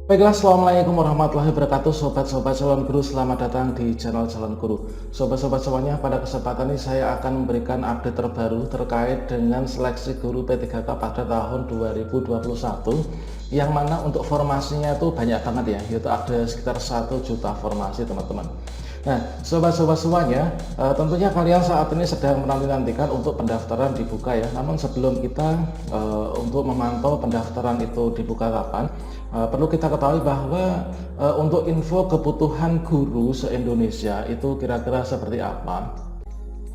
Baiklah, assalamualaikum warahmatullahi wabarakatuh, sobat-sobat calon guru. Selamat datang di channel calon guru. Sobat-sobat semuanya, pada kesempatan ini saya akan memberikan update terbaru terkait dengan seleksi guru P3K pada tahun 2021, yang mana untuk formasinya itu banyak banget ya, yaitu ada sekitar 1 juta formasi, teman-teman. Nah, sobat-sobat semuanya, tentunya kalian saat ini sedang menanti-nantikan untuk pendaftaran dibuka ya. Namun sebelum kita untuk memantau pendaftaran itu dibuka kapan, perlu kita ketahui bahwa untuk info kebutuhan guru se-Indonesia itu kira-kira seperti apa.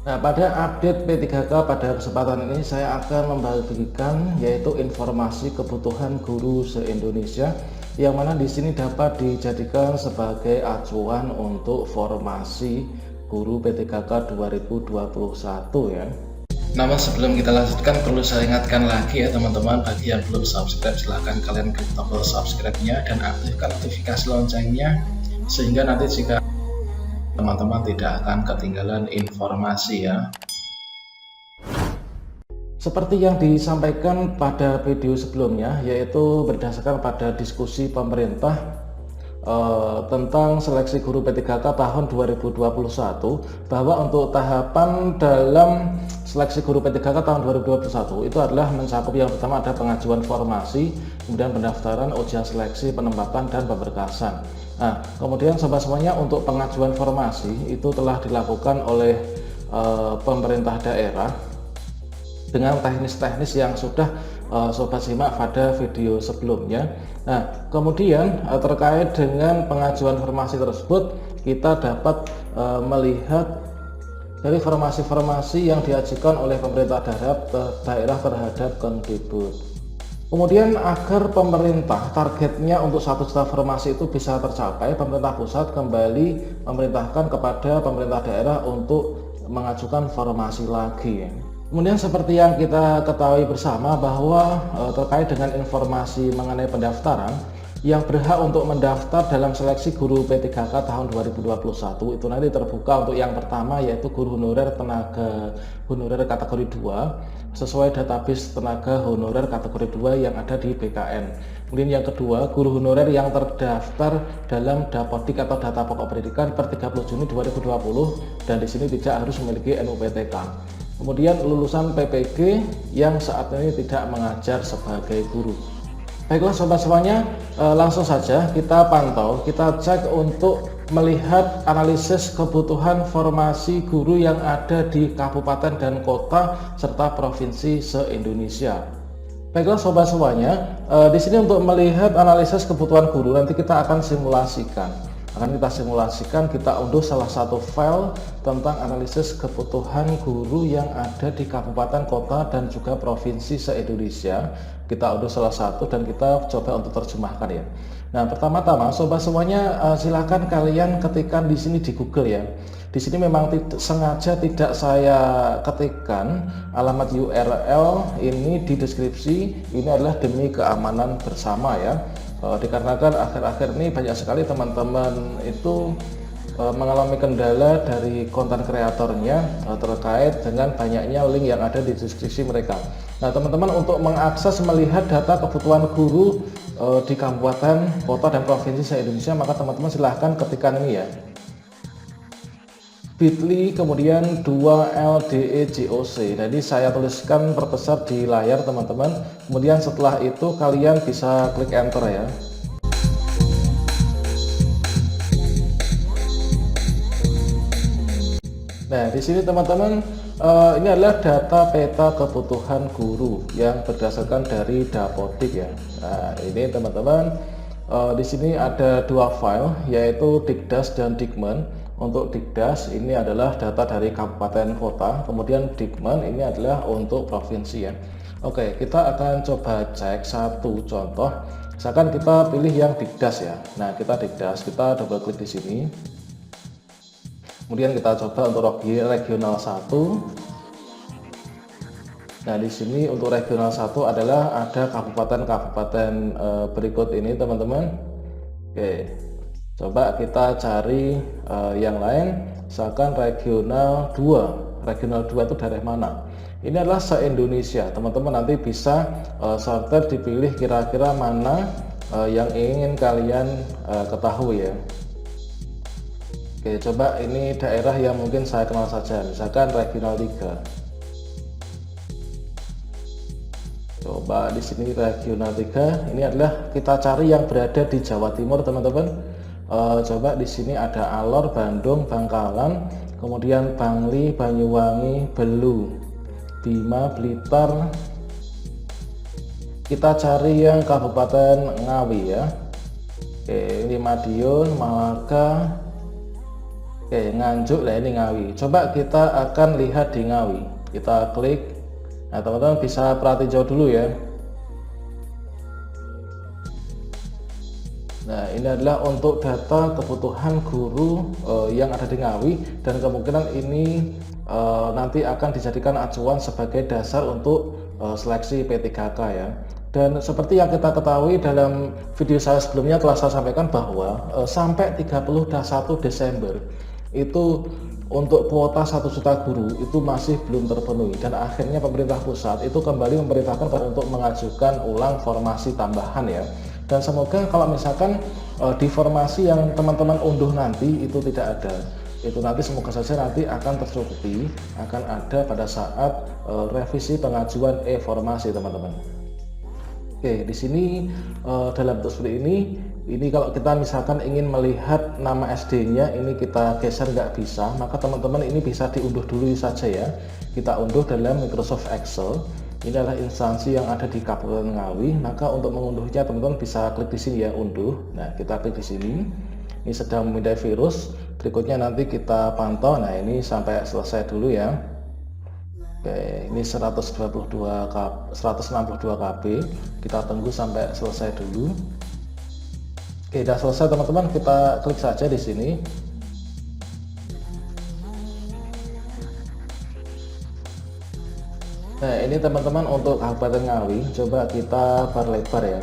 Nah, pada update P3K pada kesempatan ini saya akan membagikan yaitu informasi kebutuhan guru se-Indonesia, yang mana di sini dapat dijadikan sebagai acuan untuk formasi guru P3K 2021 ya. Namun sebelum kita lanjutkan, perlu saya ingatkan lagi ya teman-teman, bagi yang belum subscribe silahkan kalian klik tombol subscribe-nya dan aktifkan notifikasi loncengnya, sehingga nanti jika teman-teman tidak akan ketinggalan informasi ya. Seperti yang disampaikan pada video sebelumnya, yaitu berdasarkan pada diskusi pemerintah tentang seleksi guru P3K tahun 2021, bahwa untuk tahapan dalam seleksi guru P3K tahun 2021 itu adalah mencakup yang pertama ada pengajuan formasi, kemudian pendaftaran, ujian seleksi, penempatan, dan pemberkasan. Nah, kemudian sobat semuanya, untuk pengajuan formasi itu telah dilakukan oleh pemerintah daerah dengan teknis-teknis yang sudah sobat simak pada video sebelumnya. Nah, kemudian terkait dengan pengajuan formasi tersebut, kita dapat melihat dari formasi-formasi yang diajukan oleh pemerintah daerah terhadap Kemdikbud. Kemudian agar pemerintah targetnya untuk 1 juta formasi itu bisa tercapai, pemerintah pusat kembali memerintahkan kepada pemerintah daerah untuk mengajukan formasi lagi. Kemudian seperti yang kita ketahui bersama bahwa terkait dengan informasi mengenai pendaftaran, yang berhak untuk mendaftar dalam seleksi guru P3K tahun 2021 itu nanti terbuka untuk yang pertama, yaitu guru honorer tenaga honorer kategori 2 sesuai database tenaga honorer kategori 2 yang ada di BKN. Kemudian yang kedua, guru honorer yang terdaftar dalam Dapodik atau data pokok pendidikan per 30 Juni 2020 dan di sini tidak harus memiliki NUPTK. Kemudian lulusan PPG yang saat ini tidak mengajar sebagai guru. Baiklah sobat semuanya, langsung saja kita pantau, kita cek untuk melihat analisis kebutuhan formasi guru yang ada di kabupaten dan kota serta provinsi se-Indonesia. Baiklah sobat semuanya, di sini untuk melihat analisis kebutuhan guru nanti kita akan simulasikan. Kita unduh salah satu file tentang analisis kebutuhan guru yang ada di kabupaten, kota, dan juga provinsi se-Indonesia. Kita unduh salah satu dan kita coba untuk terjemahkan ya. Nah, pertama-tama sobat semuanya, silakan kalian ketikkan di sini di Google ya. Di sini memang sengaja tidak saya ketikkan alamat URL ini di deskripsi. Ini adalah demi keamanan bersama ya. Dikarenakan akhir-akhir ini banyak sekali teman-teman itu mengalami kendala dari konten kreatornya terkait dengan banyaknya link yang ada di deskripsi mereka. Nah teman-teman, untuk mengakses melihat data kebutuhan guru di kabupaten, kota, dan provinsi se-Indonesia, maka teman-teman silahkan ketikkan ini ya, bit.ly kemudian 2LDEJOC. Jadi saya tuliskan perbesar di layar teman-teman, kemudian setelah itu kalian bisa klik enter ya. Nah di sini teman-teman, ini adalah data peta kebutuhan guru yang berdasarkan dari Dapodik ya. Nah ini teman-teman, di sini ada 2 file, yaitu Dikdas dan Dikmen. Untuk Dikdas ini adalah data dari kabupaten kota, kemudian Dikmen ini adalah untuk provinsi ya. Oke, kita akan coba cek satu contoh. Misalkan kita pilih yang Dikdas ya. Nah, kita Dikdas, kita double klik di sini. Kemudian kita coba untuk regional 1. Nah, di sini untuk regional 1 adalah ada kabupaten-kabupaten berikut ini teman-teman. Oke. Coba kita cari yang lain, misalkan regional 2. Regional 2 itu daerah mana? Ini adalah se-Indonesia. Teman-teman nanti bisa sortir, dipilih kira-kira mana yang ingin kalian ketahui ya. Oke, coba ini daerah yang mungkin saya kenal saja, misalkan regional 3. Coba di sini regional 3, ini adalah kita cari yang berada di Jawa Timur teman-teman. Coba di sini ada Alor, Bandung, Bangkalan, kemudian Bangli, Banyuwangi, Belu, Bima, Blitar. Kita cari yang Kabupaten Ngawi ya. Oke, ini Madiun, Malaka. Oke, Nganjuk lah ini Ngawi. Coba kita akan lihat di Ngawi. Kita klik. Nah, teman-teman bisa perhatiin dulu ya. Nah, ini adalah untuk data kebutuhan guru yang ada di Ngawi, dan kemungkinan ini nanti akan dijadikan acuan sebagai dasar untuk seleksi P3K ya. Dan seperti yang kita ketahui dalam video saya sebelumnya telah saya sampaikan bahwa sampai 31 Desember itu untuk kuota 1 juta guru itu masih belum terpenuhi, dan akhirnya pemerintah pusat itu kembali memerintahkan untuk mengajukan ulang formasi tambahan ya. Dan semoga kalau misalkan di formasi yang teman-teman unduh nanti itu tidak ada, itu nanti semoga saja nanti akan tercukupi, akan ada pada saat revisi pengajuan e-formasi teman-teman. Oke, di sini dalam bentuk seperti ini kalau kita misalkan ingin melihat nama SD-nya, ini kita geser nggak bisa, maka teman-teman ini bisa diunduh dulu saja ya. Kita unduh dalam Microsoft Excel. Ini adalah instansi yang ada di Kabupaten Ngawi. Maka untuk mengunduhnya teman-teman bisa klik di sini ya, unduh. Nah, kita klik di sini. Ini sedang memindai virus. Berikutnya nanti kita pantau. Nah, ini sampai selesai dulu ya. Oke, ini 162 162 KB. Kita tunggu sampai selesai dulu. Oke, sudah selesai teman-teman, kita klik saja di sini. Nah, ini teman-teman untuk Kabupaten Ngawi, coba kita perlebar ya.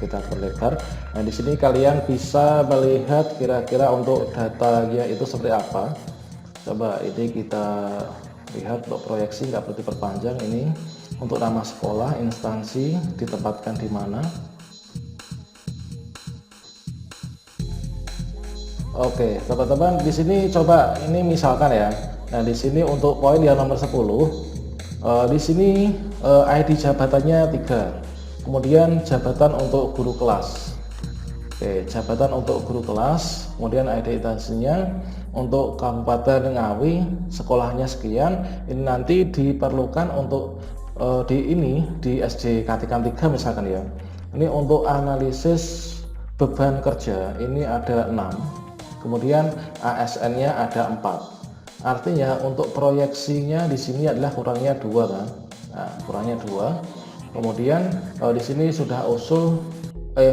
Kita perlebar. Nah, di sini kalian bisa melihat kira-kira untuk datanya itu seperti apa. Coba ini kita lihat untuk proyeksi, nggak perlu diperpanjang. Ini untuk nama sekolah, instansi ditempatkan di mana. Oke, teman-teman di sini coba ini misalkan ya. Nah, di sini untuk poin yang nomor 10, di sini ID jabatannya 3. Kemudian jabatan untuk guru kelas. Oke, jabatan untuk guru kelas, kemudian ID instansinya untuk Kabupaten Ngawi, sekolahnya sekian. Ini nanti diperlukan untuk di SD Katikan 3 misalkan ya. Ini untuk analisis beban kerja ini ada 6. Kemudian ASN-nya ada 4. Artinya untuk proyeksinya di sini adalah kurangnya 2 kan. Nah, kurangnya 2. Kemudian di sini sudah usul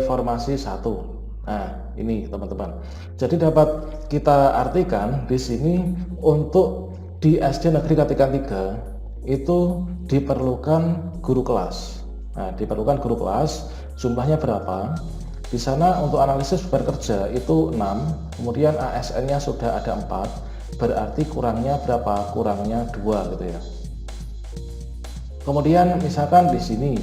formasi 1. Nah, ini teman-teman. Jadi dapat kita artikan di sini untuk di SD Negeri Katikan 3 itu diperlukan guru kelas. Nah, diperlukan guru kelas, jumlahnya berapa? Di sana untuk analisis beban kerja itu 6, kemudian ASN-nya sudah ada 4, berarti kurangnya berapa? Kurangnya 2 gitu ya. Kemudian misalkan di sini,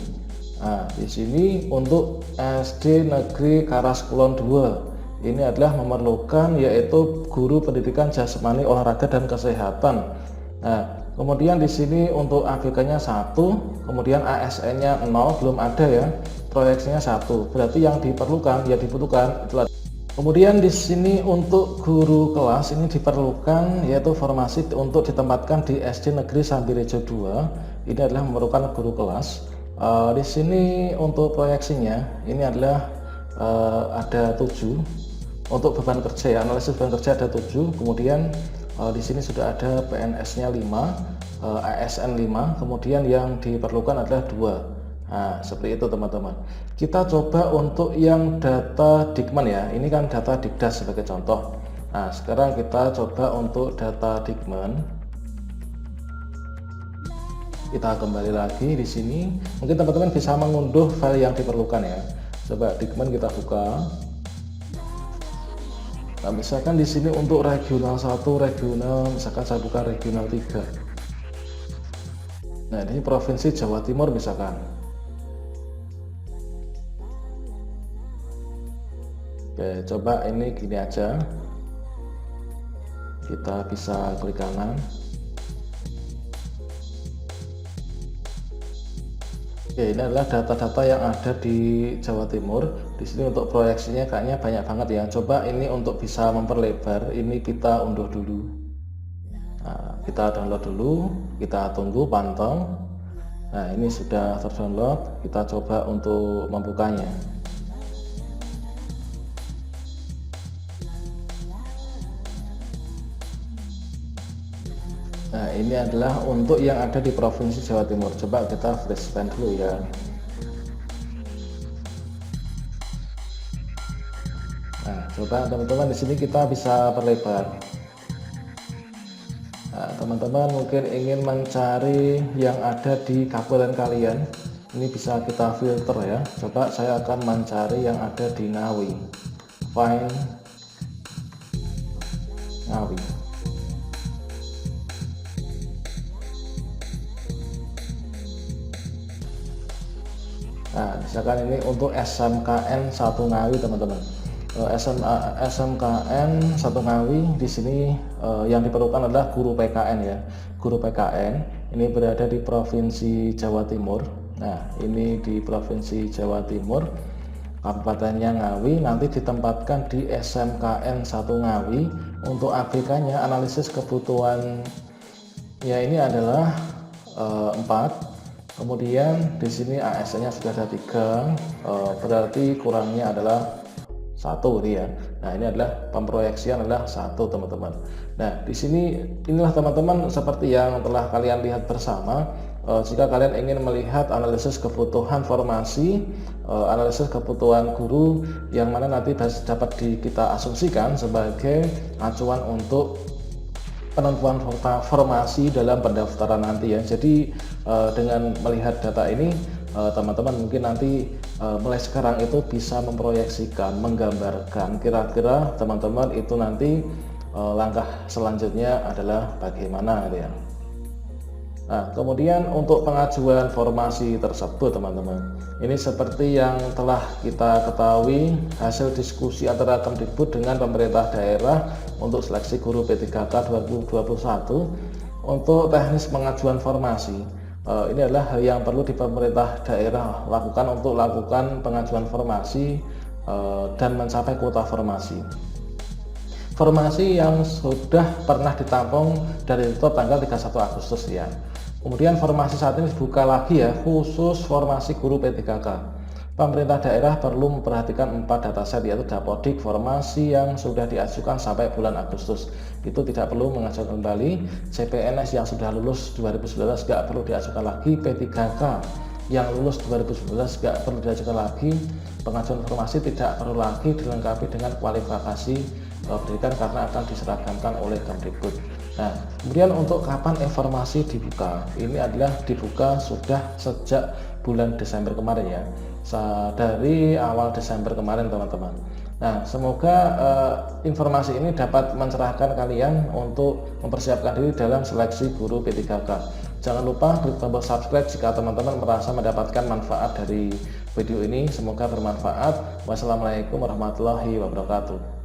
nah di sini untuk SD Negeri Karas Kulon 2, ini adalah memerlukan yaitu guru pendidikan jasmani, olahraga dan kesehatan. Nah, kemudian di sini untuk ABK-nya 1, kemudian ASN-nya 0, belum ada ya. Proyeksinya 1, berarti yang diperlukan ya dibutuhkan itulah. Kemudian di sini untuk guru kelas ini diperlukan yaitu formasi untuk ditempatkan di SD Negeri Sambirejo 2. Ini adalah memerlukan guru kelas. Di sini untuk proyeksinya ini adalah ada 7. Untuk beban kerja ya, analisis beban kerja ada 7. Kemudian di sini sudah ada PNS-nya 5, ASN 5. Kemudian yang diperlukan adalah 2. Nah, seperti itu teman-teman. Kita coba untuk yang data Dikmen ya. Ini kan data Dikdas sebagai contoh. Nah, sekarang kita coba untuk data Dikmen. Kita kembali lagi di sini. Mungkin teman-teman bisa mengunduh file yang diperlukan ya. Coba Dikmen kita buka. Nah, misalkan di sini untuk regional 1, regional, misalkan saya buka regional 3. Nah, ini provinsi Jawa Timur misalkan. Oke, coba ini gini aja, kita bisa klik kanan. Oke, ini adalah data-data yang ada di Jawa Timur. Di sini untuk proyeksinya kayaknya banyak banget ya. Coba ini untuk bisa memperlebar, ini kita unduh dulu. Nah, kita download dulu, kita tunggu pantau. Nah, ini sudah terdownload, kita coba untuk membukanya. Nah, ini adalah untuk yang ada di Provinsi Jawa Timur. Coba kita freeze scan dulu ya. Nah, coba teman-teman di sini kita bisa perlebar. Nah, teman-teman mungkin ingin mencari yang ada di kabupaten kalian, ini bisa kita filter ya. Coba saya akan mencari yang ada di Ngawi. Find Ngawi. Nah, misalkan ini untuk SMKN 1 Ngawi teman-teman. SMKN 1 Ngawi di sini yang diperlukan adalah guru PKN ya. Guru PKN ini berada di Provinsi Jawa Timur. Nah, ini di Provinsi Jawa Timur. Kabupatennya Ngawi, nanti ditempatkan di SMKN 1 Ngawi. Untuk ABK-nya analisis kebutuhan ya ini adalah 4. Kemudian di sini ASN-nya sudah ada 3, berarti kurangnya adalah 1 ya. Nah, ini adalah pemproyeksian adalah 1 teman-teman. Nah, di sini inilah teman-teman seperti yang telah kalian lihat bersama. Jika kalian ingin melihat analisis kebutuhan formasi, analisis kebutuhan guru yang mana nanti dapat kita asumsikan sebagai acuan untuk penentuan formasi dalam pendaftaran nanti ya. Jadi dengan melihat data ini teman-teman mungkin nanti mulai sekarang itu bisa memproyeksikan, menggambarkan kira-kira teman-teman itu nanti langkah selanjutnya adalah bagaimana gitu ya. Nah, kemudian untuk pengajuan formasi tersebut teman-teman, ini seperti yang telah kita ketahui hasil diskusi antara Kemdikbud dengan pemerintah daerah untuk seleksi guru P3K 2021 untuk teknis pengajuan formasi. Ini adalah hal yang perlu di pemerintah daerah lakukan untuk lakukan pengajuan formasi dan mencapai kuota formasi. Formasi yang sudah pernah ditampung dari itu tanggal 31 Agustus ya. Kemudian formasi saat ini dibuka lagi ya, khusus formasi guru P3K. Pemerintah daerah perlu memperhatikan 4 dataset, yaitu dapodik formasi yang sudah diajukan sampai bulan Agustus. Itu tidak perlu mengajukan kembali. CPNS yang sudah lulus 2019 tidak perlu diajukan lagi. P3K yang lulus 2019 tidak perlu diajukan lagi. Pengajuan formasi tidak perlu lagi dilengkapi dengan kualifikasi pendidikan karena akan diseragamkan oleh Kemdikbud. Nah, kemudian untuk kapan informasi dibuka? Ini adalah dibuka sudah sejak bulan Desember kemarin ya. Dari awal Desember kemarin teman-teman. Nah, semoga informasi ini dapat mencerahkan kalian untuk mempersiapkan diri dalam seleksi guru P3K. Jangan lupa klik tombol subscribe jika teman-teman merasa mendapatkan manfaat dari video ini. Semoga bermanfaat. Wassalamualaikum warahmatullahi wabarakatuh.